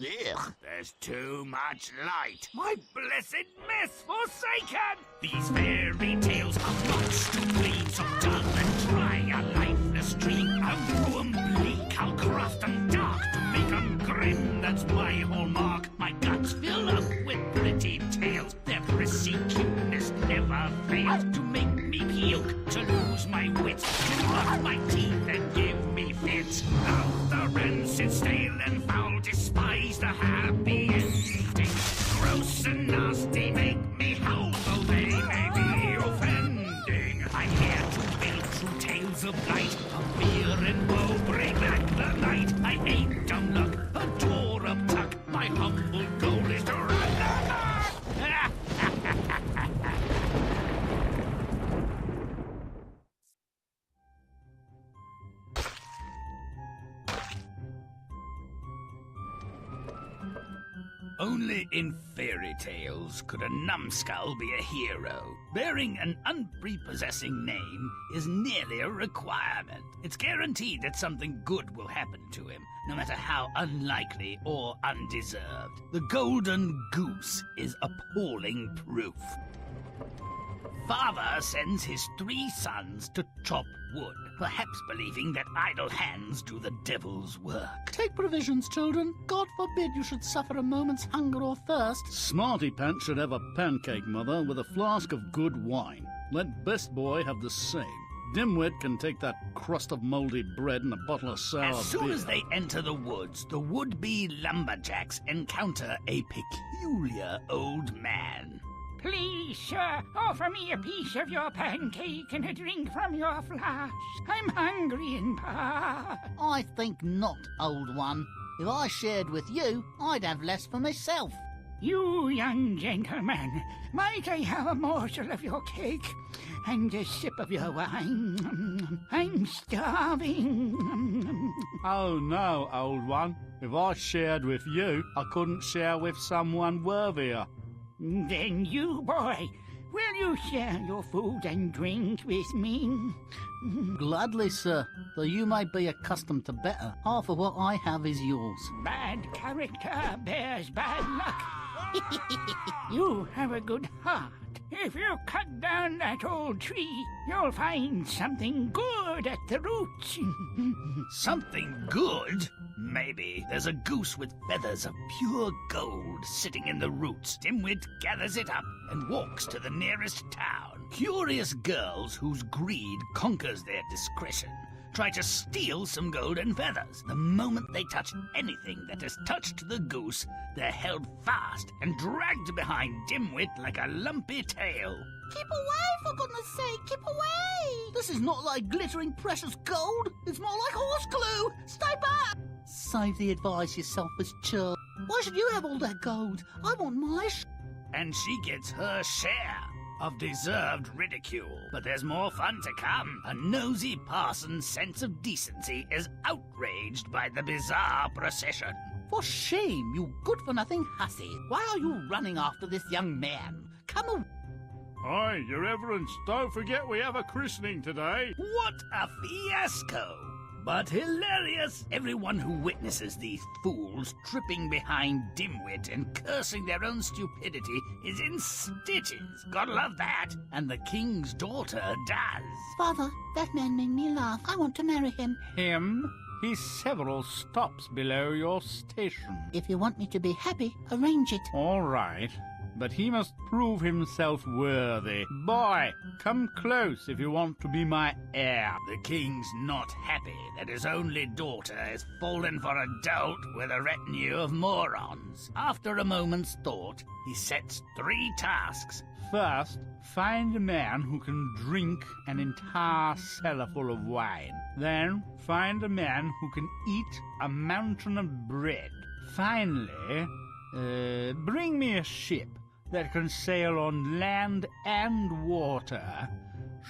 Ugh. There's too much light. My blessed mess forsaken! These fairy tales are much too plain, so dull and dry, a lifeless dream. I'll brew 'em bleak, I'll craft 'em dark, to make 'em grim, that's my hallmark. My guts fill up with pretty tales, their prissy cuteness never fails to make me puke, to lose my wits, to rot my teeth and give me fits. Out the rancid, stale and foul, despise the happy ending. Gross and nasty make me howl, though they may be offending. I'm here to build true tales of light, of fear and woe, bring back the night. I ain't dumb luck, a door up tuck, my humble goal is to run amok. Only in fairy tales could a numbskull be a hero. Bearing an unprepossessing name is nearly a requirement. It's guaranteed that something good will happen to him, no matter how unlikely or undeserved. The golden goose is appalling proof. Father sends his 3 sons to chop wood, perhaps believing that idle hands do the devil's work. Take provisions, children. God forbid you should suffer a moment's hunger or thirst. Smarty Pants should have a pancake, Mother, with a flask of good wine. Let Best Boy have the same. Dimwit can take that crust of mouldy bread and a bottle of sour beer. As soon as they enter the woods, the would-be lumberjacks encounter a peculiar old man. Please, sir, offer me a piece of your pancake and a drink from your flask. I'm hungry in part. I think not, old one. If I shared with you, I'd have less for myself. You young gentleman, might I have a morsel of your cake and a sip of your wine? I'm starving. Oh no, old one. If I shared with you, I couldn't share with someone worthier. Then you, boy, will you share your food and drink with me? Gladly, sir, though you may be accustomed to better. Half of what I have is yours. Bad character bears bad luck. You have a good heart. If you cut down that old tree, you'll find something good at the roots. Something good? Maybe. There's a goose with feathers of pure gold sitting in the roots. Dimwit gathers it up and walks to the nearest town. Curious girls whose greed conquers their discretion try to steal some golden feathers. The moment they touch anything that has touched the goose, they're held fast and dragged behind Dimwit like a lumpy tail. Keep away, for goodness sake, keep away! This is not like glittering precious gold. It's more like horse glue. Stay back! Save the advice, you selfish churl. Why should you have all that gold? I want my And she gets her share of deserved ridicule. But there's more fun to come. A nosy parson's sense of decency is outraged by the bizarre procession. For shame, you good-for-nothing hussy. Why are you running after this young man? Come away. Oi, your reverence, don't forget we have a christening today. What a fiasco! But hilarious! Everyone who witnesses these fools tripping behind Dimwit and cursing their own stupidity is in stitches. Gotta love that. And the king's daughter does. Father, that man made me laugh. I want to marry him. Him? He's several stops below your station. If you want me to be happy, arrange it. All right, but he must prove himself worthy. Boy, come close if you want to be my heir. The king's not happy that his only daughter has fallen for a dolt with a retinue of morons. After a moment's thought, he sets 3 tasks. First, find a man who can drink an entire cellar full of wine. Then, find a man who can eat a mountain of bread. Finally, bring me a ship that can sail on land and water.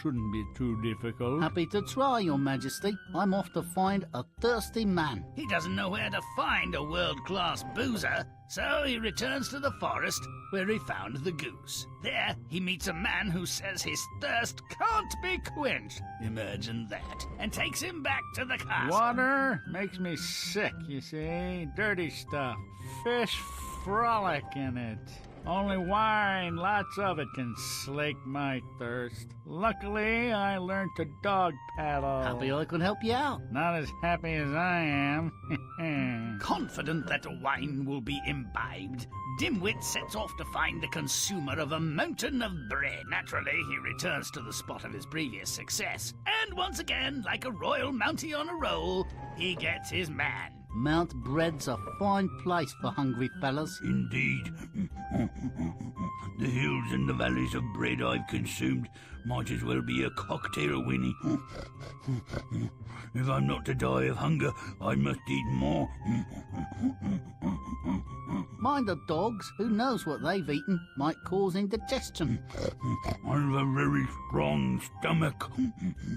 Shouldn't be too difficult. Happy to try, Your Majesty. I'm off to find a thirsty man. He doesn't know where to find a world-class boozer, so he returns to the forest where he found the goose. There, he meets a man who says his thirst can't be quenched. Imagine that. And takes him back to the castle. Water makes me sick, you see. Dirty stuff. Fish frolic in it. Only wine, lots of it, can slake my thirst. Luckily, I learned to dog paddle. Happy I could help you out. Not as happy as I am. Confident that wine will be imbibed, Dimwit sets off to find the consumer of a mountain of bread. Naturally, he returns to the spot of his previous success. And once again, like a royal mountie on a roll, he gets his man. Mount Bread's a fine place for hungry fellas. Indeed. The hills and the valleys of bread I've consumed might as well be a cocktail, Winnie. If I'm not to die of hunger, I must eat more. Mind the dogs. Who knows what they've eaten might cause indigestion. I've a very strong stomach.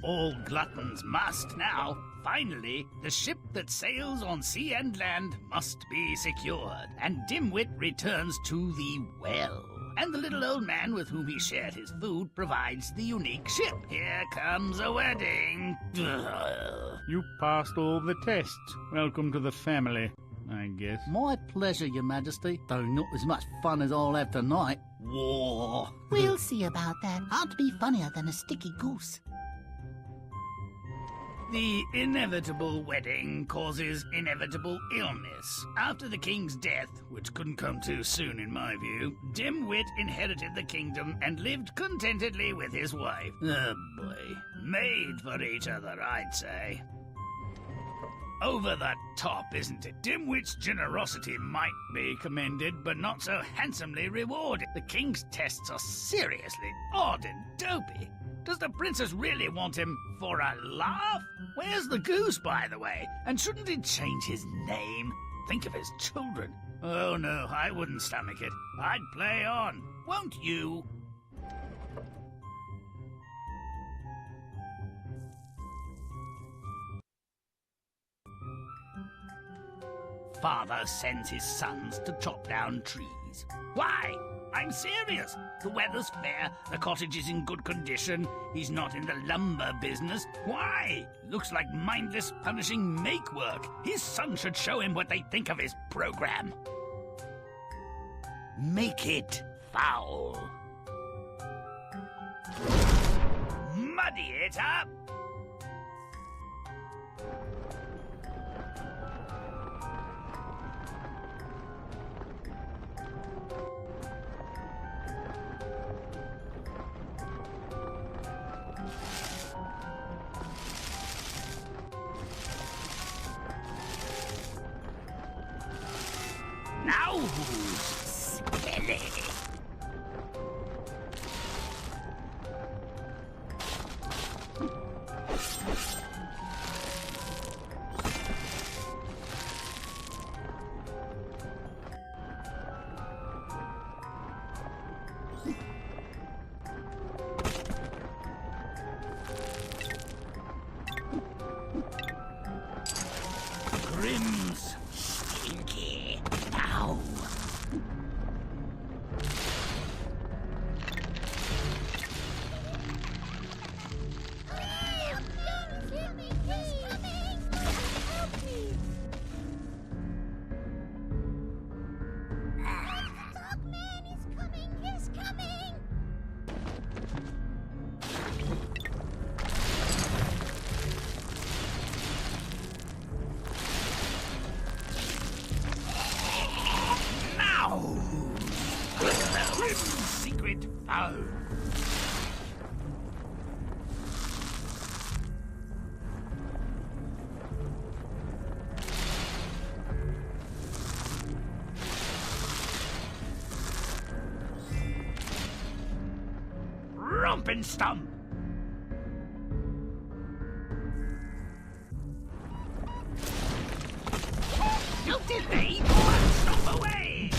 All gluttons must now. Finally, the ship that sails on sea and land must be secured, and Dimwit returns to the well. And the little old man with whom he shared his food provides the unique ship. Here comes a wedding. You passed all the tests. Welcome to the family, I guess. My pleasure, Your Majesty, though not as much fun as I'll have tonight. War. We'll see about that. Hard to be funnier than a sticky goose. The inevitable wedding causes inevitable illness. After the king's death, which couldn't come too soon in my view, Dimwit inherited the kingdom and lived contentedly with his wife. Oh boy. Made for each other, I'd say. Over the top, isn't it? Dimwit's generosity might be commended, but not so handsomely rewarded. The king's tests are seriously odd and dopey. Does the princess really want him for a laugh? Where's the goose, by the way? And shouldn't he change his name? Think of his children. Oh no, I wouldn't stomach it. I'd play on. Won't you? Father sends his sons to chop down trees. Why? I'm serious. The weather's fair, the cottage is in good condition, he's not in the lumber business. Why? Looks like mindless, punishing make-work. His son should show him what they think of his program. Make it foul. Muddy it up. Now who's silly? Grim's stinky. Now. Secret foe. Romp and stump. You delay one stomp away.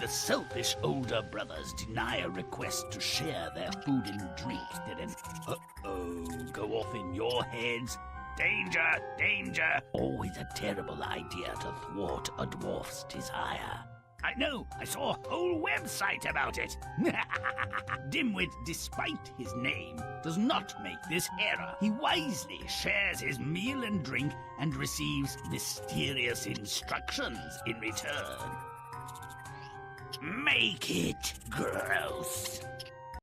the selfish older brothers deny a request to share their food and drink, didn't uh-oh go off in your heads? Danger, danger! Always a terrible idea to thwart a dwarf's desire. I know, I saw a whole website about it. Dimwit, despite his name, does not make this error. He wisely shares his meal and drink and receives mysterious instructions in return. Make it gross.